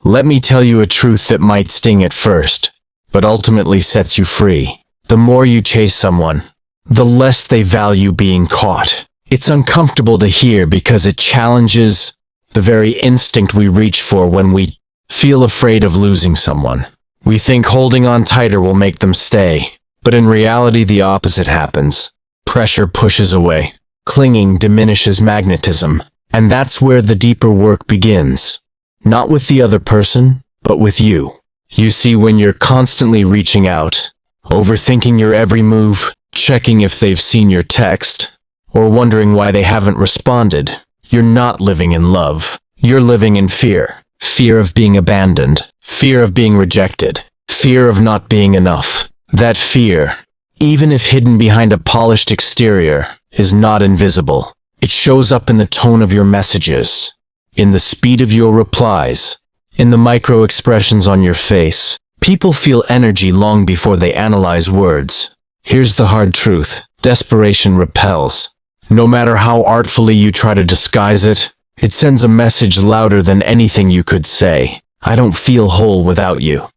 Let me tell you a truth that might sting at first, but ultimately sets you free. The more you chase someone, the less they value being caught. It's uncomfortable to hear because it challenges the very instinct we reach for when we feel afraid of losing someone. We think holding on tighter will make them stay, but in reality the opposite happens. Pressure pushes away. Clinging diminishes magnetism. And that's where the deeper work begins. Not with the other person, but with you. You see, when you're constantly reaching out, overthinking your every move, checking if they've seen your text, or wondering why they haven't responded, you're not living in love. You're living in fear. Fear of being abandoned. Fear of being rejected. Fear of not being enough. That fear, even if hidden behind a polished exterior, is not invisible. It shows up in the tone of your messages, in the speed of your replies, in the micro expressions on your face. People feel energy long before they analyze words. Here's the hard truth. Desperation repels. No matter how artfully you try to disguise it, it sends a message louder than anything you could say. I don't feel whole without you.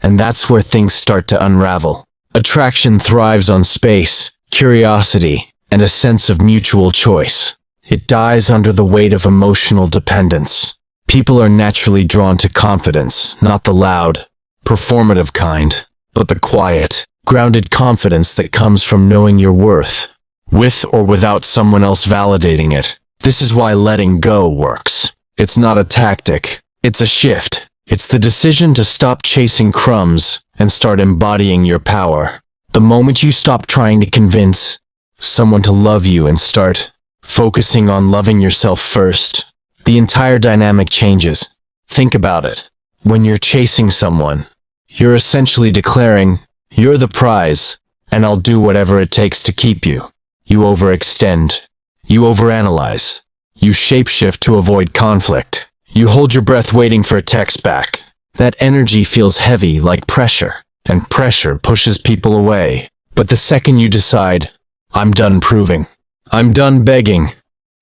And that's where things start to unravel. Attraction thrives on space, curiosity, and a sense of mutual choice. It dies under the weight of emotional dependence. People are naturally drawn to confidence, not the loud, performative kind, but the quiet, grounded confidence that comes from knowing your worth, with or without someone else validating it. This is why letting go works. It's not a tactic, it's a shift. It's the decision to stop chasing crumbs and start embodying your power. The moment you stop trying to convince someone to love you and start focusing on loving yourself first, the entire dynamic changes. Think about it. When you're chasing someone, you're essentially declaring, "You're the prize, and I'll do whatever it takes to keep you." You overextend. You overanalyze. You shapeshift to avoid conflict. You hold your breath waiting for a text back. That energy feels heavy, like pressure, and pressure pushes people away. But the second you decide, "I'm done proving. I'm done begging,"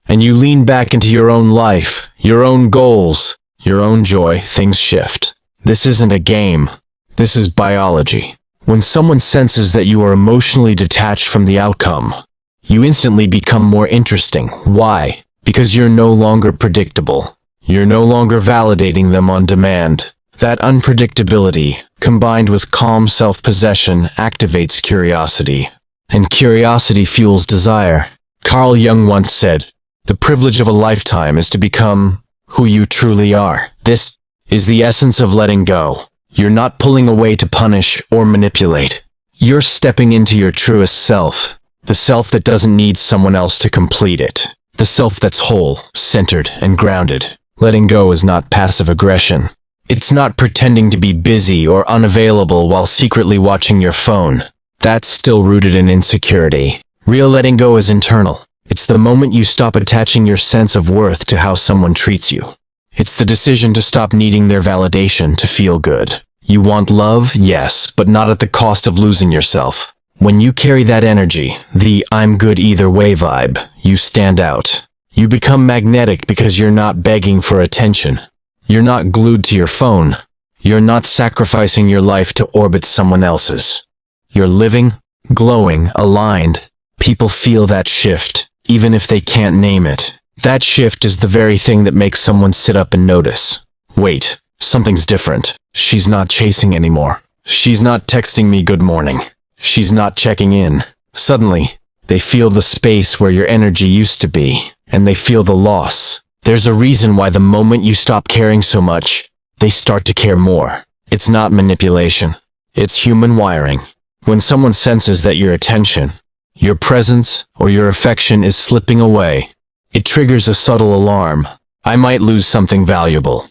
and you lean back into your own life, your own goals, your own joy, things shift. This isn't a game. This is biology. When someone senses that you are emotionally detached from the outcome, you instantly become more interesting. Why? Because you're no longer predictable. You're no longer validating them on demand. That unpredictability, combined with calm self-possession, activates curiosity. And curiosity fuels desire. Carl Jung once said, "The privilege of a lifetime is to become who you truly are." This is the essence of letting go. You're not pulling away to punish or manipulate. You're stepping into your truest self. The self that doesn't need someone else to complete it. The self that's whole, centered, and grounded. Letting go is not passive aggression. It's not pretending to be busy or unavailable while secretly watching your phone. That's still rooted in insecurity. Real letting go is internal. It's the moment you stop attaching your sense of worth to how someone treats you. It's the decision to stop needing their validation to feel good. You want love, yes, but not at the cost of losing yourself. When you carry that energy, the "I'm good either way" vibe, you stand out. You become magnetic because you're not begging for attention. You're not glued to your phone. You're not sacrificing your life to orbit someone else's. You're living, glowing, aligned. People feel that shift, even if they can't name it. That shift is the very thing that makes someone sit up and notice. Wait, something's different. She's not chasing anymore. She's not texting me good morning. She's not checking in. Suddenly, they feel the space where your energy used to be, and they feel the loss. There's a reason why the moment you stop caring so much, they start to care more. It's not manipulation. It's human wiring. When someone senses that your attention, your presence, or your affection is slipping away, it triggers a subtle alarm. I might lose something valuable.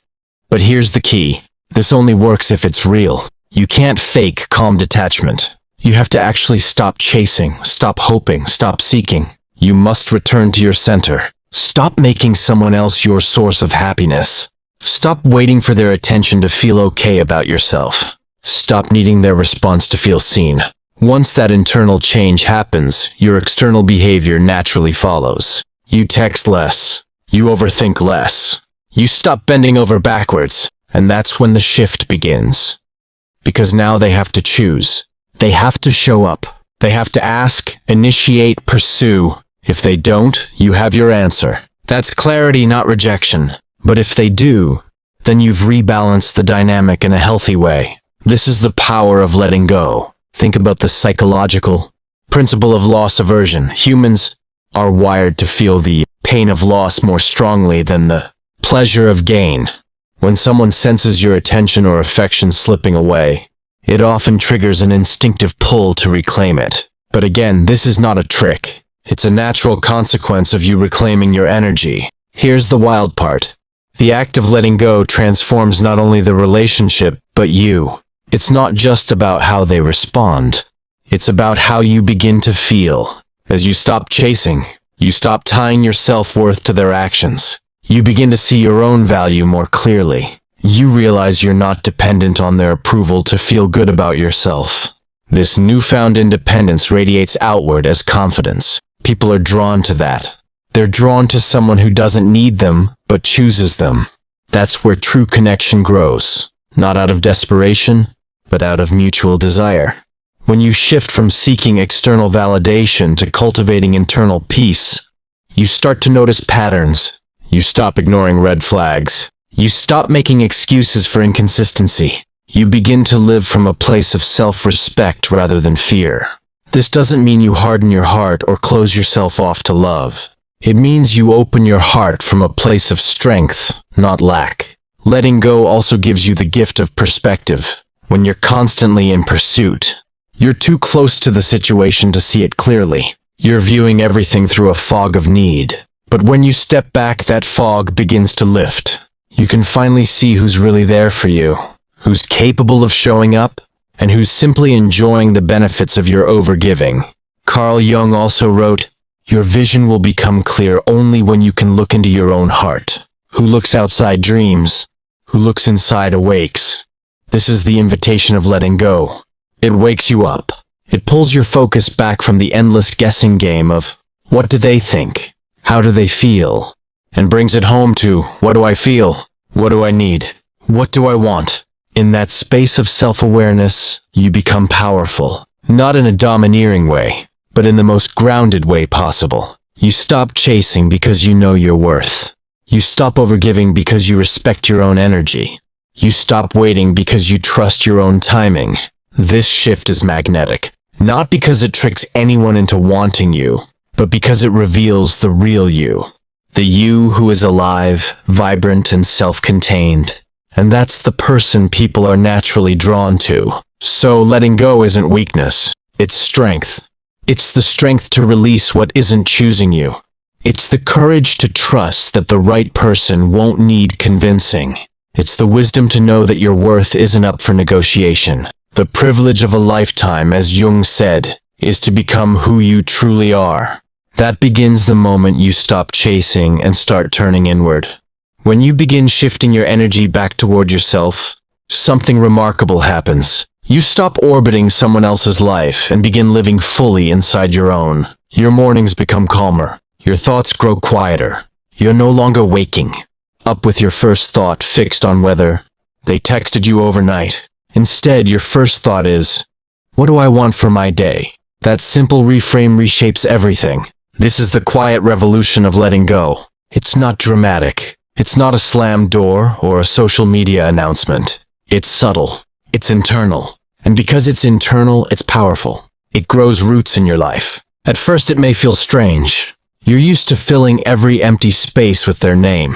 But here's the key. This only works if it's real. You can't fake calm detachment. You have to actually stop chasing, stop hoping, stop seeking. You must return to your center. Stop making someone else your source of happiness. Stop waiting for their attention to feel okay about yourself. Stop needing their response to feel seen. Once that internal change happens, your external behavior naturally follows. You text less. You overthink less. You stop bending over backwards. And that's when the shift begins. Because now they have to choose. They have to show up. They have to ask, initiate, pursue. If they don't, you have your answer. That's clarity, not rejection. But if they do, then you've rebalanced the dynamic in a healthy way. This is the power of letting go. Think about the psychological principle of loss aversion. Humans are wired to feel the pain of loss more strongly than the pleasure of gain. When someone senses your attention or affection slipping away, it often triggers an instinctive pull to reclaim it. But again, this is not a trick. It's a natural consequence of you reclaiming your energy. Here's the wild part. The act of letting go transforms not only the relationship, but you. It's not just about how they respond. It's about how you begin to feel. As you stop chasing, you stop tying your self-worth to their actions. You begin to see your own value more clearly. You realize you're not dependent on their approval to feel good about yourself. This newfound independence radiates outward as confidence. People are drawn to that. They're drawn to someone who doesn't need them, but chooses them. That's where true connection grows. Not out of desperation, but out of mutual desire. When you shift from seeking external validation to cultivating internal peace, you start to notice patterns. You stop ignoring red flags. You stop making excuses for inconsistency. You begin to live from a place of self-respect rather than fear. This doesn't mean you harden your heart or close yourself off to love. It means you open your heart from a place of strength, not lack. Letting go also gives you the gift of perspective. When you're constantly in pursuit, you're too close to the situation to see it clearly. You're viewing everything through a fog of need. But when you step back, that fog begins to lift. You can finally see who's really there for you, who's capable of showing up, and who's simply enjoying the benefits of your overgiving. Carl Jung also wrote, "Your vision will become clear only when you can look into your own heart. Who looks outside dreams, who looks inside awakes." This is the invitation of letting go. It wakes you up. It pulls your focus back from the endless guessing game of, what do they think? How do they feel? And brings it home to, what do I feel? What do I need? What do I want? In that space of self-awareness, you become powerful. Not in a domineering way, but in the most grounded way possible. You stop chasing because you know your worth. You stop overgiving because you respect your own energy. You stop waiting because you trust your own timing. This shift is magnetic, not because it tricks anyone into wanting you, but because it reveals the real you. The you who is alive, vibrant, and self-contained. And that's the person people are naturally drawn to. So letting go isn't weakness, it's strength. It's the strength to release what isn't choosing you. It's the courage to trust that the right person won't need convincing. It's the wisdom to know that your worth isn't up for negotiation. The privilege of a lifetime, as Jung said, is to become who you truly are. That begins the moment you stop chasing and start turning inward. When you begin shifting your energy back toward yourself, something remarkable happens. You stop orbiting someone else's life and begin living fully inside your own. Your mornings become calmer. Your thoughts grow quieter. You're no longer waking up with your first thought fixed on whether they texted you overnight. Instead, your first thought is, what do I want for my day? That simple reframe reshapes everything. This is the quiet revolution of letting go. It's not dramatic. It's not a slammed door or a social media announcement. It's subtle. It's internal. And because it's internal, it's powerful. It grows roots in your life. At first, it may feel strange. You're used to filling every empty space with their name,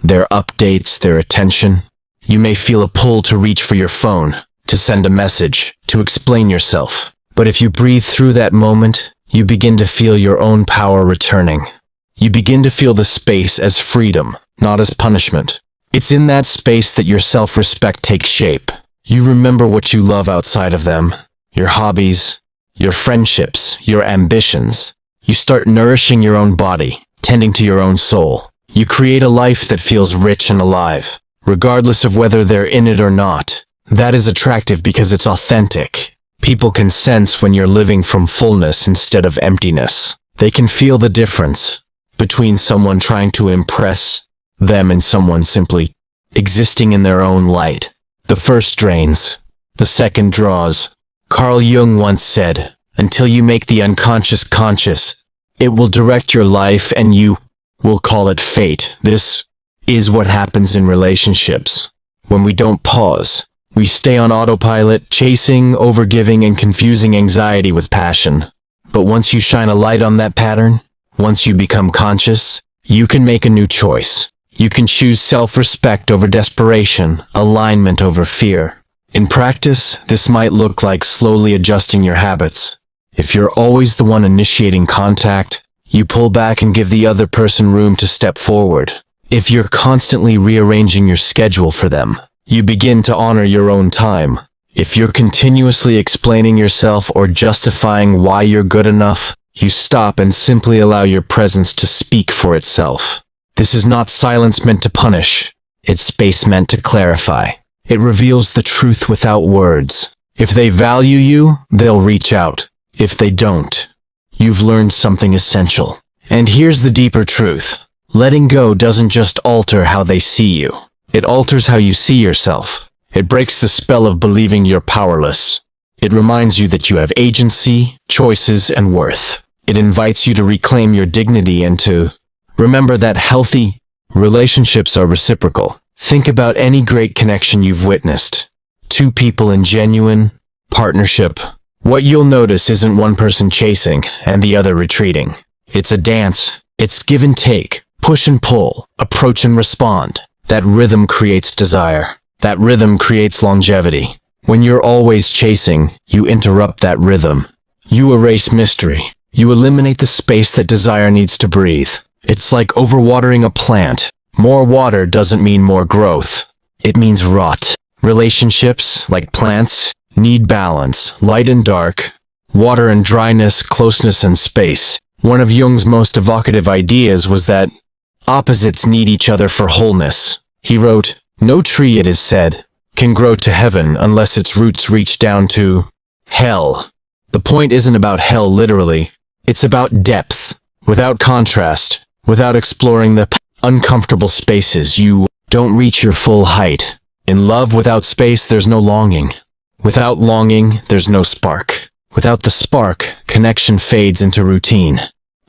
their updates, their attention. You may feel a pull to reach for your phone, to send a message, to explain yourself. But if you breathe through that moment, you begin to feel your own power returning. You begin to feel the space as freedom, not as punishment. It's in that space that your self-respect takes shape. You remember what you love outside of them, your hobbies, your friendships, your ambitions. You start nourishing your own body, tending to your own soul. You create a life that feels rich and alive, regardless of whether they're in it or not. That is attractive because it's authentic. People can sense when you're living from fullness instead of emptiness. They can feel the difference between someone trying to impress them and someone simply existing in their own light. The first drains, the second draws. Carl Jung once said, "Until you make the unconscious conscious, it will direct your life and you will call it fate." This is what happens in relationships. When we don't pause, we stay on autopilot, chasing, overgiving, and confusing anxiety with passion. But once you shine a light on that pattern, once you become conscious, you can make a new choice. You can choose self-respect over desperation, alignment over fear. In practice, this might look like slowly adjusting your habits. If you're always the one initiating contact, you pull back and give the other person room to step forward. If you're constantly rearranging your schedule for them, you begin to honor your own time. If you're continuously explaining yourself or justifying why you're good enough, you stop and simply allow your presence to speak for itself. This is not silence meant to punish. It's space meant to clarify. It reveals the truth without words. If they value you, they'll reach out. If they don't, you've learned something essential. And here's the deeper truth. Letting go doesn't just alter how they see you. It alters how you see yourself. It breaks the spell of believing you're powerless. It reminds you that you have agency, choices, and worth. It invites you to reclaim your dignity and to remember that healthy relationships are reciprocal. Think about any great connection you've witnessed. Two people in genuine partnership. What you'll notice isn't one person chasing and the other retreating. It's a dance. It's give and take, push and pull, approach and respond. That rhythm creates desire. That rhythm creates longevity. When you're always chasing, you interrupt that rhythm. You erase mystery. You eliminate the space that desire needs to breathe. It's like overwatering a plant. More water doesn't mean more growth. It means rot. Relationships, like plants, need balance, light and dark, water and dryness, closeness and space. One of Jung's most evocative ideas was that opposites need each other for wholeness. He wrote, "No tree, it is said, can grow to heaven unless its roots reach down to hell." The point isn't about hell literally. It's about depth. Without contrast, without exploring the uncomfortable spaces, you don't reach your full height. In love, without space, there's no longing. Without longing, there's no spark. Without the spark, connection fades into routine.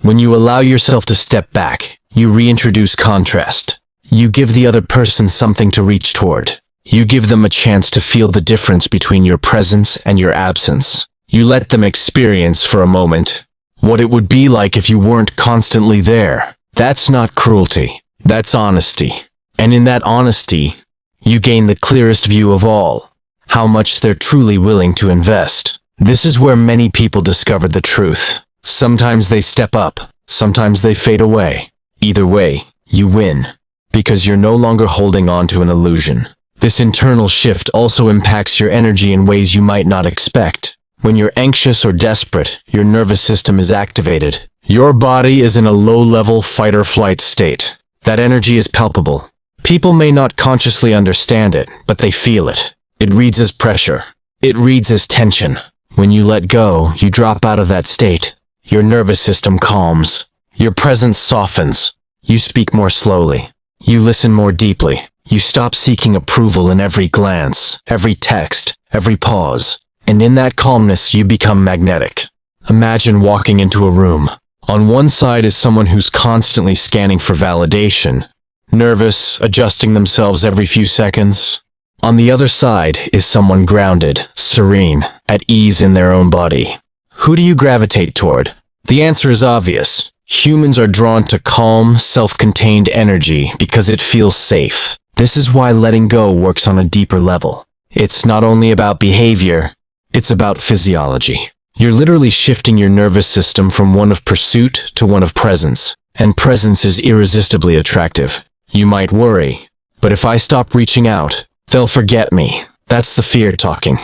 When you allow yourself to step back, you reintroduce contrast. You give the other person something to reach toward. You give them a chance to feel the difference between your presence and your absence. You let them experience for a moment what it would be like if you weren't constantly there. That's not cruelty. That's honesty. And in that honesty, you gain the clearest view of all, how much they're truly willing to invest. This is where many people discover the truth. Sometimes they step up, sometimes they fade away. Either way, you win, because you're no longer holding on to an illusion. This internal shift also impacts your energy in ways you might not expect. When you're anxious or desperate, your nervous system is activated. Your body is in a low-level fight-or-flight state. That energy is palpable. People may not consciously understand it, but they feel it. It reads as pressure. It reads as tension. When you let go, you drop out of that state. Your nervous system calms. Your presence softens. You speak more slowly. You listen more deeply. You stop seeking approval in every glance, every text, every pause. And in that calmness, you become magnetic. Imagine walking into a room. On one side is someone who's constantly scanning for validation, nervous, adjusting themselves every few seconds. On the other side is someone grounded, serene, at ease in their own body. Who do you gravitate toward? The answer is obvious. Humans are drawn to calm, self-contained energy because it feels safe. This is why letting go works on a deeper level. It's not only about behavior, it's about physiology. You're literally shifting your nervous system from one of pursuit to one of presence. And presence is irresistibly attractive. You might worry, but if I stop reaching out, they'll forget me. That's the fear talking.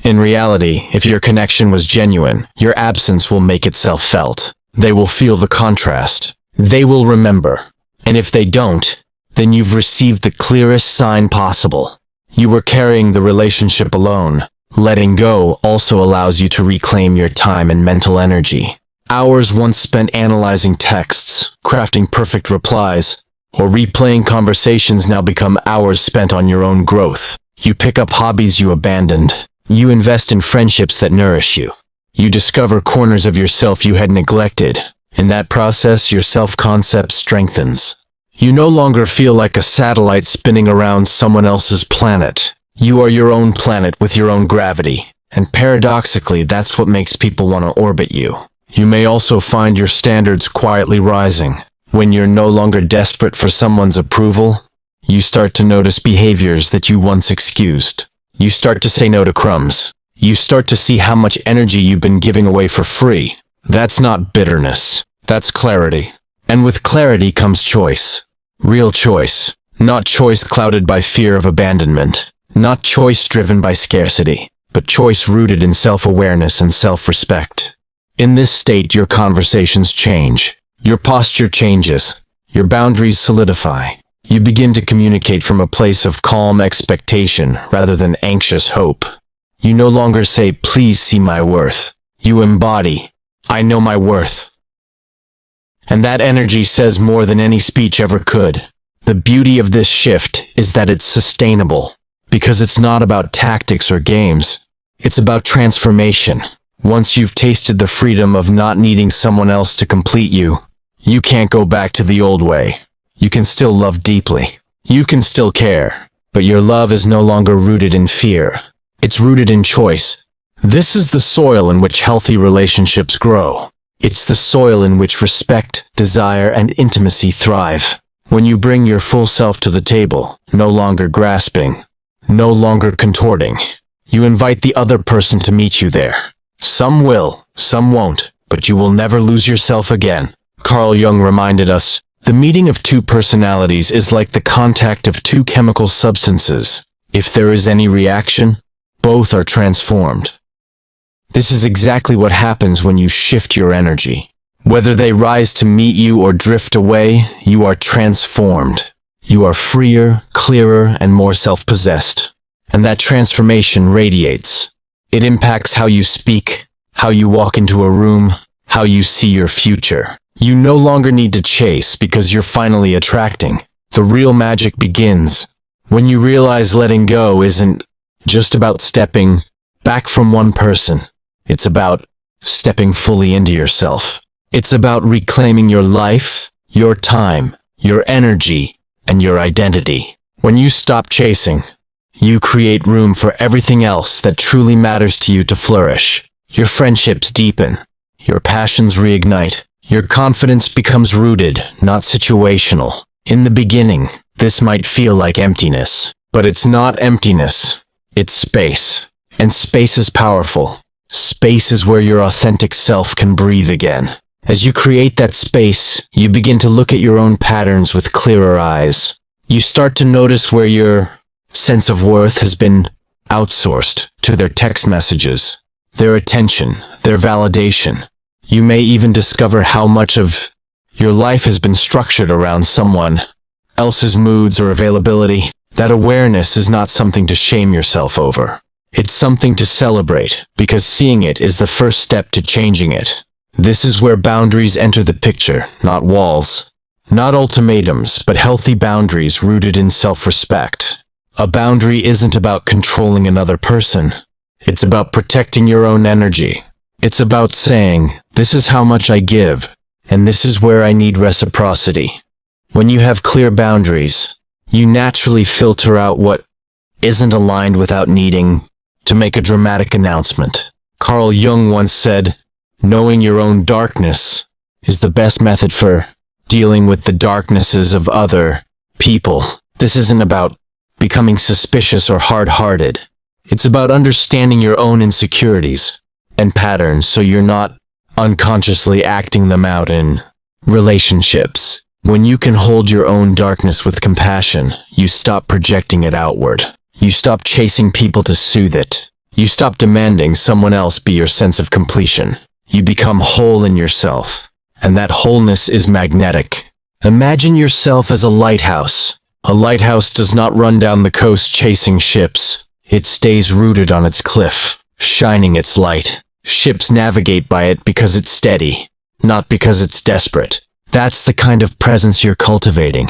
In reality, if your connection was genuine, your absence will make itself felt. They will feel the contrast. They will remember. And if they don't, then you've received the clearest sign possible. You were carrying the relationship alone. Letting go also allows you to reclaim your time and mental energy. Hours once spent analyzing texts, crafting perfect replies, or replaying conversations now become hours spent on your own growth. You pick up hobbies you abandoned. You invest in friendships that nourish you. You discover corners of yourself you had neglected. In that process, your self-concept strengthens. You no longer feel like a satellite spinning around someone else's planet. You are your own planet with your own gravity. And paradoxically, that's what makes people want to orbit you. You may also find your standards quietly rising. When you're no longer desperate for someone's approval, you start to notice behaviors that you once excused. You start to say no to crumbs. You start to see how much energy you've been giving away for free. That's not bitterness. That's clarity. And with clarity comes choice. Real choice. Not choice clouded by fear of abandonment. Not choice driven by scarcity, but choice rooted in self-awareness and self-respect. In this state, your conversations change. Your posture changes. Your boundaries solidify. You begin to communicate from a place of calm expectation rather than anxious hope. You no longer say, "Please see my worth." You embody, "I know my worth." And that energy says more than any speech ever could. The beauty of this shift is that it's sustainable, because it's not about tactics or games. It's about transformation. Once you've tasted the freedom of not needing someone else to complete you, you can't go back to the old way. You can still love deeply. You can still care. But your love is no longer rooted in fear. It's rooted in choice. This is the soil in which healthy relationships grow. It's the soil in which respect, desire, and intimacy thrive. When you bring your full self to the table, no longer grasping, no longer contorting, you invite the other person to meet you there. Some will, some won't, but you will never lose yourself again. Carl Jung reminded us, the meeting of two personalities is like the contact of two chemical substances. If there is any reaction, both are transformed. This is exactly what happens when you shift your energy. Whether they rise to meet you or drift away, you are transformed. You are freer, clearer, and more self-possessed. And that transformation radiates. It impacts how you speak, how you walk into a room, how you see your future. You no longer need to chase because you're finally attracting. The real magic begins when you realize letting go isn't just about stepping back from one person. It's about stepping fully into yourself. It's about reclaiming your life, your time, your energy, and your identity. When you stop chasing, you create room for everything else that truly matters to you to flourish. Your friendships deepen. Your passions reignite. Your confidence becomes rooted, not situational. In the beginning, this might feel like emptiness, but it's not emptiness. It's space. And space is powerful. Space is where your authentic self can breathe again. As you create that space, you begin to look at your own patterns with clearer eyes. You start to notice where your sense of worth has been outsourced to their text messages, their attention, their validation. You may even discover how much of your life has been structured around someone else's moods or availability. That awareness is not something to shame yourself over. It's something to celebrate, because seeing it is the first step to changing it. This is where boundaries enter the picture, not walls. Not ultimatums, but healthy boundaries rooted in self-respect. A boundary isn't about controlling another person. It's about protecting your own energy. It's about saying, this is how much I give, and this is where I need reciprocity. When you have clear boundaries, you naturally filter out what isn't aligned without needing to make a dramatic announcement. Carl Jung once said, knowing your own darkness is the best method for dealing with the darknesses of other people. This isn't about becoming suspicious or hard-hearted. It's about understanding your own insecurities and patterns so you're not unconsciously acting them out in relationships. When you can hold your own darkness with compassion, you stop projecting it outward. You stop chasing people to soothe it. You stop demanding someone else be your sense of completion. You become whole in yourself, and that wholeness is magnetic. Imagine yourself as a lighthouse. A lighthouse does not run down the coast chasing ships. It stays rooted on its cliff, shining its light. Ships navigate by it because it's steady, not because it's desperate. That's the kind of presence you're cultivating.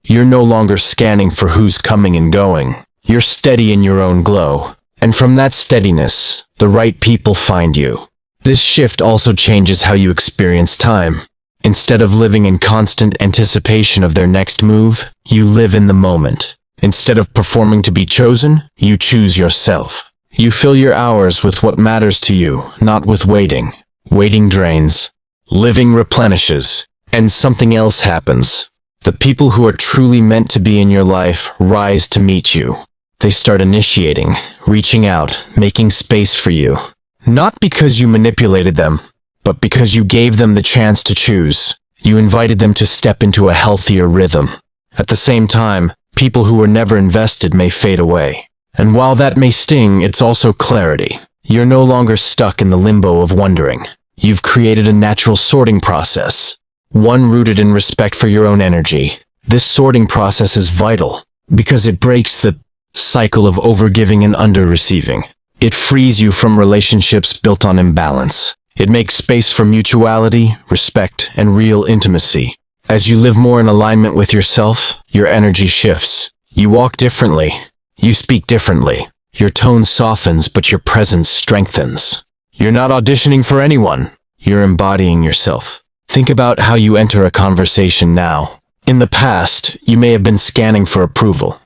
You're no longer scanning for who's coming and going. You're steady in your own glow. And from that steadiness, the right people find you. This shift also changes how you experience time. Instead of living in constant anticipation of their next move, you live in the moment. Instead of performing to be chosen, you choose yourself. You fill your hours with what matters to you, not with waiting. Waiting drains. Living replenishes. And something else happens. The people who are truly meant to be in your life rise to meet you. They start initiating, reaching out, making space for you. Not because you manipulated them, but because you gave them the chance to choose. You invited them to step into a healthier rhythm. At the same time, people who were never invested may fade away. And while that may sting, it's also clarity. You're no longer stuck in the limbo of wondering. You've created a natural sorting process. One rooted in respect for your own energy. This sorting process is vital, because it breaks the cycle of overgiving and under-receiving. It frees you from relationships built on imbalance. It makes space for mutuality, respect, and real intimacy. As you live more in alignment with yourself, your energy shifts. You walk differently. You speak differently. Your tone softens, but your presence strengthens. You're not auditioning for anyone. You're embodying yourself. Think about how you enter a conversation now. In the past, you may have been scanning for approval,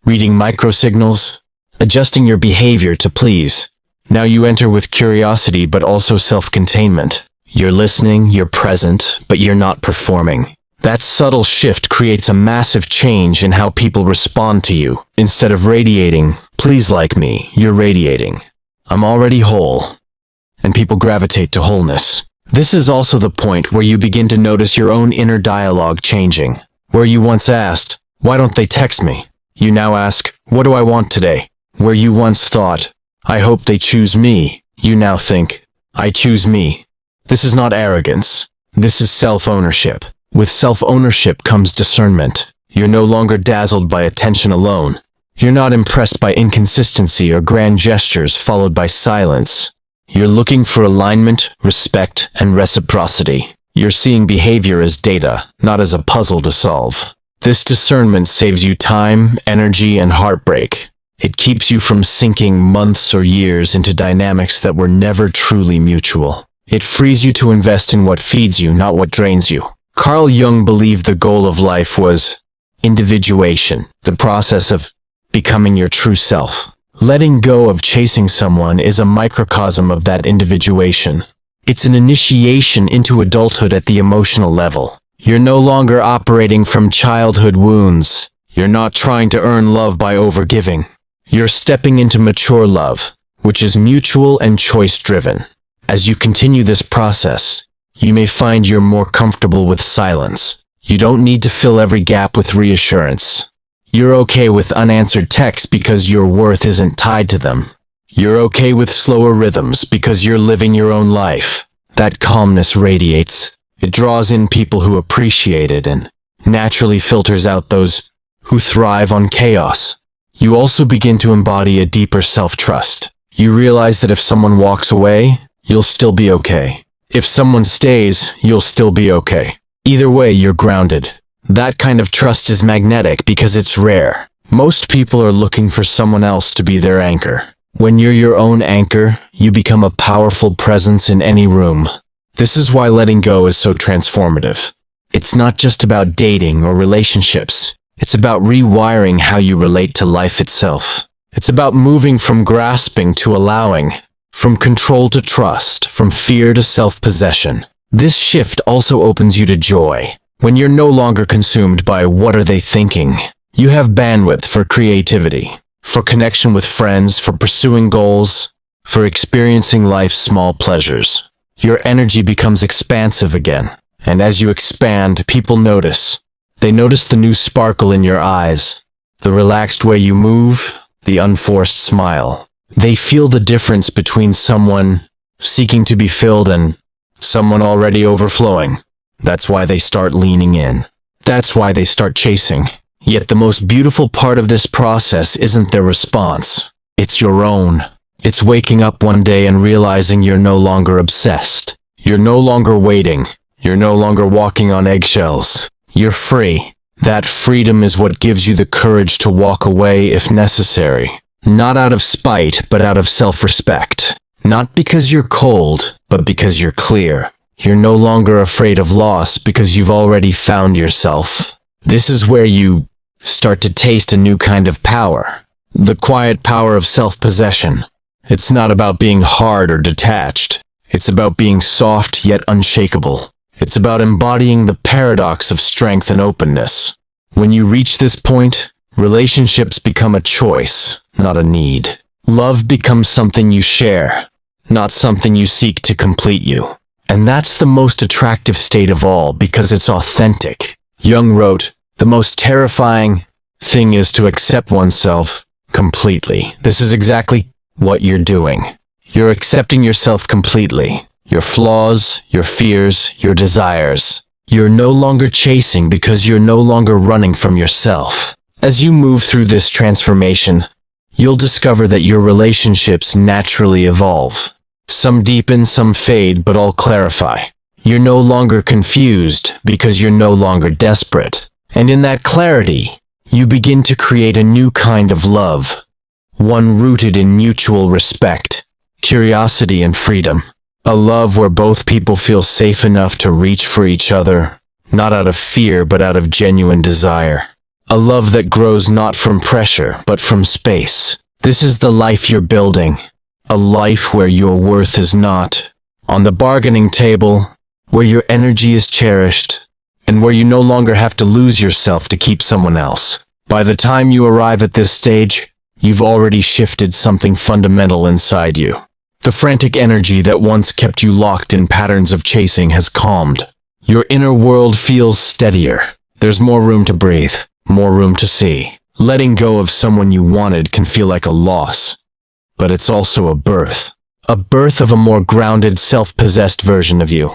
reading microsignals, adjusting your behavior to please. Now you enter with curiosity but also self-containment. You're listening, you're present, but you're not performing. That subtle shift creates a massive change in how people respond to you. Instead of radiating, "Please like me," you're radiating, "I'm already whole." And people gravitate to wholeness. This is also the point where you begin to notice your own inner dialogue changing. Where you once asked, "Why don't they text me?" You now ask, "What do I want today?" Where you once thought, "I hope they choose me," you now think, "I choose me." This is not arrogance. This is self-ownership. With self-ownership comes discernment. You're no longer dazzled by attention alone. You're not impressed by inconsistency or grand gestures followed by silence. You're looking for alignment, respect, and reciprocity. You're seeing behavior as data, not as a puzzle to solve. This discernment saves you time, energy, and heartbreak. It keeps you from sinking months or years into dynamics that were never truly mutual. It frees you to invest in what feeds you, not what drains you. Carl Jung believed the goal of life was individuation, the process of becoming your true self. Letting go of chasing someone is a microcosm of that individuation. It's an initiation into adulthood at the emotional level. You're no longer operating from childhood wounds. You're not trying to earn love by overgiving. You're stepping into mature love, which is mutual and choice-driven. As you continue this process, you may find you're more comfortable with silence. You don't need to fill every gap with reassurance. You're okay with unanswered texts because your worth isn't tied to them. You're okay with slower rhythms because you're living your own life. That calmness radiates. It draws in people who appreciate it and naturally filters out those who thrive on chaos. You also begin to embody a deeper self-trust. You realize that if someone walks away, you'll still be okay. If someone stays, you'll still be okay. Either way, you're grounded. That kind of trust is magnetic because it's rare. Most people are looking for someone else to be their anchor. When you're your own anchor, you become a powerful presence in any room. This is why letting go is so transformative. It's not just about dating or relationships. It's about rewiring how you relate to life itself. It's about moving from grasping to allowing, from control to trust, from fear to self-possession. This shift also opens you to joy. When you're no longer consumed by what are they thinking, you have bandwidth for creativity, for connection with friends, for pursuing goals, for experiencing life's small pleasures. Your energy becomes expansive again, and as you expand, people notice. They notice the new sparkle in your eyes, the relaxed way you move, the unforced smile. They feel the difference between someone seeking to be filled and someone already overflowing. That's why they start leaning in. That's why they start chasing. Yet the most beautiful part of this process isn't their response. It's your own. It's waking up one day and realizing you're no longer obsessed. You're no longer waiting. You're no longer walking on eggshells. You're free. That freedom is what gives you the courage to walk away if necessary. Not out of spite, but out of self-respect. Not because you're cold, but because you're clear. You're no longer afraid of loss because you've already found yourself. This is where you start to taste a new kind of power. The quiet power of self-possession. It's not about being hard or detached. It's about being soft yet unshakable. It's about embodying the paradox of strength and openness. When you reach this point, relationships become a choice, not a need. Love becomes something you share, not something you seek to complete you. And that's the most attractive state of all because it's authentic. Jung wrote, "The most terrifying thing is to accept oneself completely." This is exactly what you're doing. You're accepting yourself completely. Your flaws, your fears, your desires. You're no longer chasing because you're no longer running from yourself. As you move through this transformation, you'll discover that your relationships naturally evolve. Some deepen, some fade, but all clarify. You're no longer confused because you're no longer desperate. And in that clarity, you begin to create a new kind of love. One rooted in mutual respect, curiosity, and freedom. A love where both people feel safe enough to reach for each other, not out of fear but out of genuine desire. A love that grows not from pressure but from space. This is the life you're building. A life where your worth is not on the bargaining table, where your energy is cherished, and where you no longer have to lose yourself to keep someone else. By the time you arrive at this stage, you've already shifted something fundamental inside you. The frantic energy that once kept you locked in patterns of chasing has calmed. Your inner world feels steadier. There's more room to breathe, more room to see. Letting go of someone you wanted can feel like a loss, but it's also a birth. A birth of a more grounded, self-possessed version of you.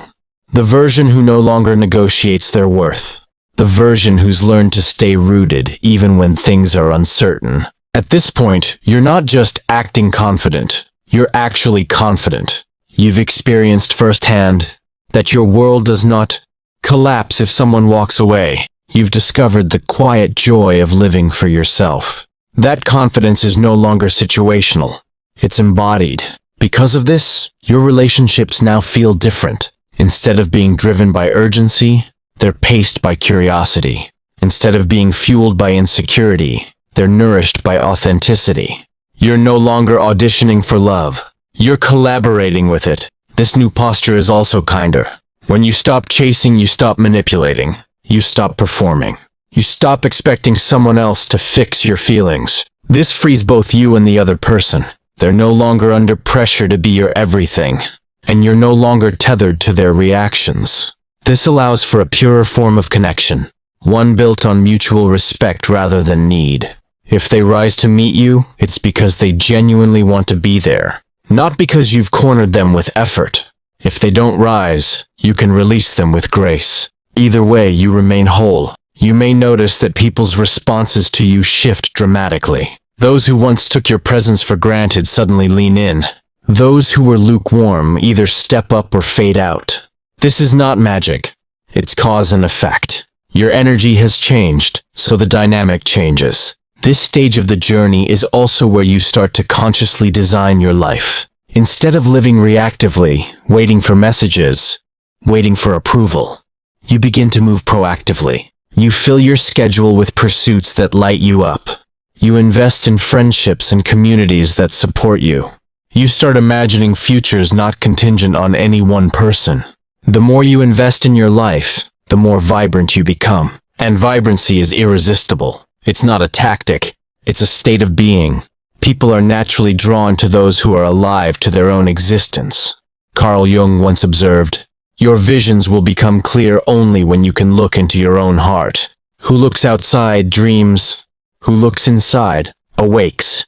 The version who no longer negotiates their worth. The version who's learned to stay rooted even when things are uncertain. At this point, you're not just acting confident. You're actually confident. You've experienced firsthand that your world does not collapse if someone walks away. You've discovered the quiet joy of living for yourself. That confidence is no longer situational. It's embodied. Because of this, your relationships now feel different. Instead of being driven by urgency, they're paced by curiosity. Instead of being fueled by insecurity, they're nourished by authenticity. You're no longer auditioning for love. You're collaborating with it. This new posture is also kinder. When you stop chasing, you stop manipulating. You stop performing. You stop expecting someone else to fix your feelings. This frees both you and the other person. They're no longer under pressure to be your everything, and you're no longer tethered to their reactions. This allows for a purer form of connection, one built on mutual respect rather than need. If they rise to meet you, it's because they genuinely want to be there, not because you've cornered them with effort. If they don't rise, you can release them with grace. Either way, you remain whole. You may notice that people's responses to you shift dramatically. Those who once took your presence for granted suddenly lean in. Those who were lukewarm either step up or fade out. This is not magic. It's cause and effect. Your energy has changed, so the dynamic changes. This stage of the journey is also where you start to consciously design your life. Instead of living reactively, waiting for messages, waiting for approval, you begin to move proactively. You fill your schedule with pursuits that light you up. You invest in friendships and communities that support you. You start imagining futures not contingent on any one person. The more you invest in your life, the more vibrant you become. And vibrancy is irresistible. It's not a tactic. It's a state of being. People are naturally drawn to those who are alive to their own existence. Carl Jung once observed, "Your visions will become clear only when you can look into your own heart. Who looks outside dreams. Who looks inside awakes."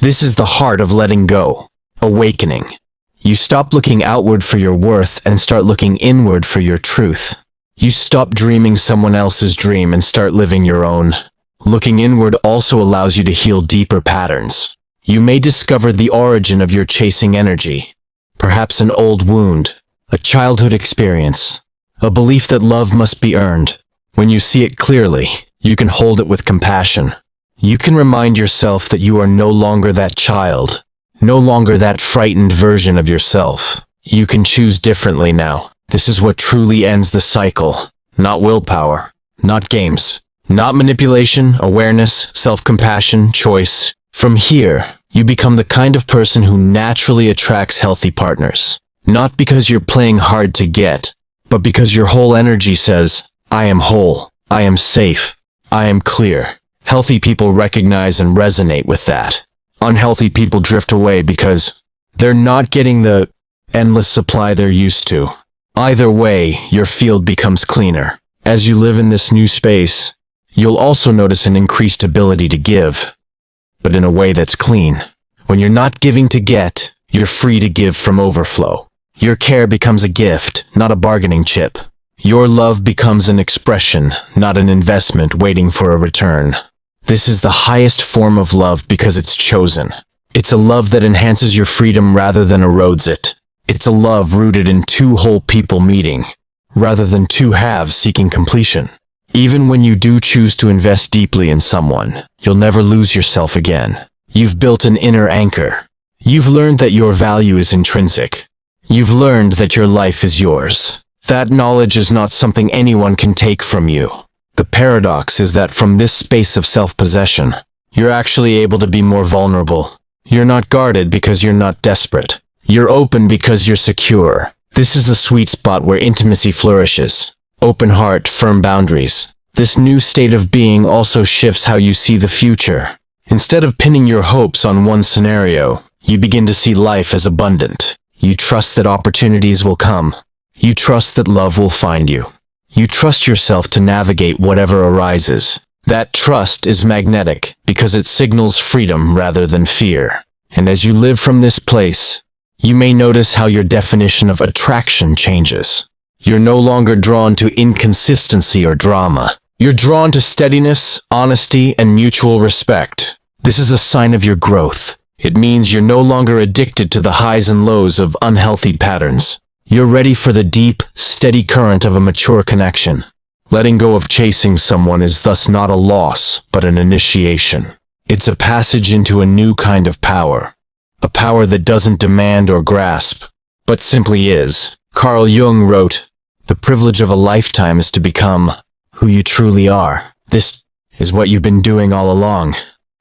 This is the heart of letting go. Awakening. You stop looking outward for your worth and start looking inward for your truth. You stop dreaming someone else's dream and start living your own. Looking inward also allows you to heal deeper patterns. You may discover the origin of your chasing energy. Perhaps an old wound, a childhood experience, a belief that love must be earned. When you see it clearly, You can hold it with compassion. You can remind yourself that you are no longer that child, no longer that frightened version of yourself. You can choose differently now. This is what truly ends the cycle. Not willpower, not games, not manipulation, awareness, self-compassion, choice. From here, you become the kind of person who naturally attracts healthy partners. Not because you're playing hard to get, but because your whole energy says, I am whole, I am safe, I am clear. Healthy people recognize and resonate with that. Unhealthy people drift away because they're not getting the endless supply they're used to. Either way, your field becomes cleaner. As you live in this new space, you'll also notice an increased ability to give, but in a way that's clean. When you're not giving to get, you're free to give from overflow. Your care becomes a gift, not a bargaining chip. Your love becomes an expression, not an investment waiting for a return. This is the highest form of love because it's chosen. It's a love that enhances your freedom rather than erodes it. It's a love rooted in two whole people meeting, rather than two halves seeking completion. Even when you do choose to invest deeply in someone, you'll never lose yourself again. You've built an inner anchor. You've learned that your value is intrinsic. You've learned that your life is yours. That knowledge is not something anyone can take from you. The paradox is that from this space of self-possession, you're actually able to be more vulnerable. You're not guarded because you're not desperate. You're open because you're secure. This is the sweet spot where intimacy flourishes. Open heart, firm boundaries. This new state of being also shifts how you see the future. Instead of pinning your hopes on one scenario, you begin to see life as abundant. You trust that opportunities will come. You trust that love will find you. You trust yourself to navigate whatever arises. That trust is magnetic because it signals freedom rather than fear. And as you live from this place, you may notice how your definition of attraction changes. You're no longer drawn to inconsistency or drama. You're drawn to steadiness, honesty, and mutual respect. This is a sign of your growth. It means you're no longer addicted to the highs and lows of unhealthy patterns. You're ready for the deep, steady current of a mature connection. Letting go of chasing someone is thus not a loss, but an initiation. It's a passage into a new kind of power. A power that doesn't demand or grasp, but simply is. Carl Jung wrote, "The privilege of a lifetime is to become who you truly are." This is what you've been doing all along.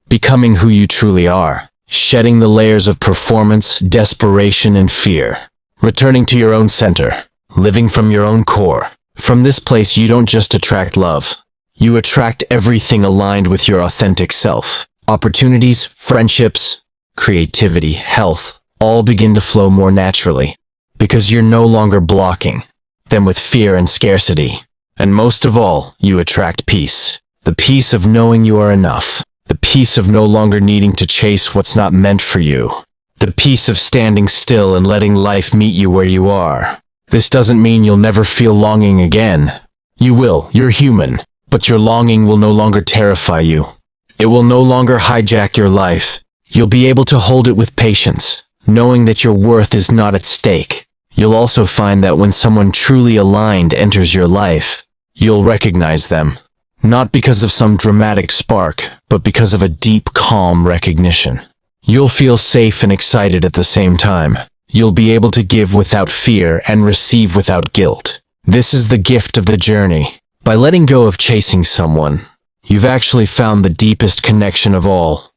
Becoming who you truly are. Shedding the layers of performance, desperation, and fear. Returning to your own center, living from your own core. From this place, you don't just attract love. You attract everything aligned with your authentic self. Opportunities, friendships, creativity, health, all begin to flow more naturally. Because you're no longer blocking them with fear and scarcity. And most of all, you attract peace. The peace of knowing you are enough. The peace of no longer needing to chase what's not meant for you. The peace of standing still and letting life meet you where you are. This doesn't mean you'll never feel longing again. You will, you're human, but your longing will no longer terrify you. It will no longer hijack your life. You'll be able to hold it with patience, knowing that your worth is not at stake. You'll also find that when someone truly aligned enters your life, you'll recognize them. Not because of some dramatic spark, but because of a deep, calm recognition. You'll feel safe and excited at the same time. You'll be able to give without fear and receive without guilt. This is the gift of the journey. By letting go of chasing someone, you've actually found the deepest connection of all,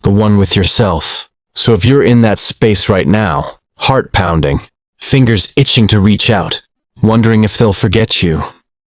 the one with yourself. So if you're in that space right now, heart pounding, fingers itching to reach out, wondering if they'll forget you,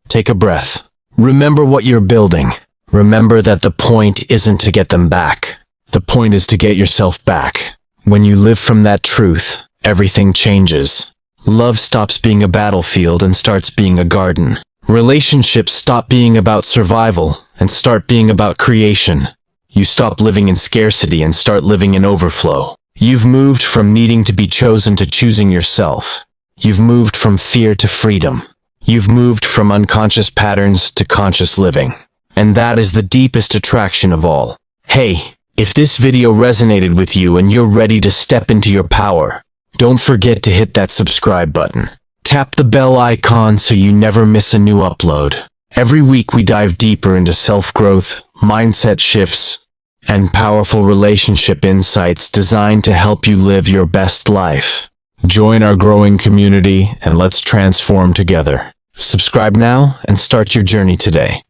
take a breath. Remember what you're building. Remember that the point isn't to get them back. The point is to get yourself back. When you live from that truth, everything changes. Love stops being a battlefield and starts being a garden. Relationships stop being about survival and start being about creation. You stop living in scarcity and start living in overflow. You've moved from needing to be chosen to choosing yourself. You've moved from fear to freedom. You've moved from unconscious patterns to conscious living. And that is the deepest attraction of all. Hey, if this video resonated with you and you're ready to step into your power, don't forget to hit that subscribe button. Tap the bell icon so you never miss a new upload. Every week we dive deeper into self-growth, mindset shifts, and powerful relationship insights designed to help you live your best life. Join our growing community and let's transform together. Subscribe now and start your journey today.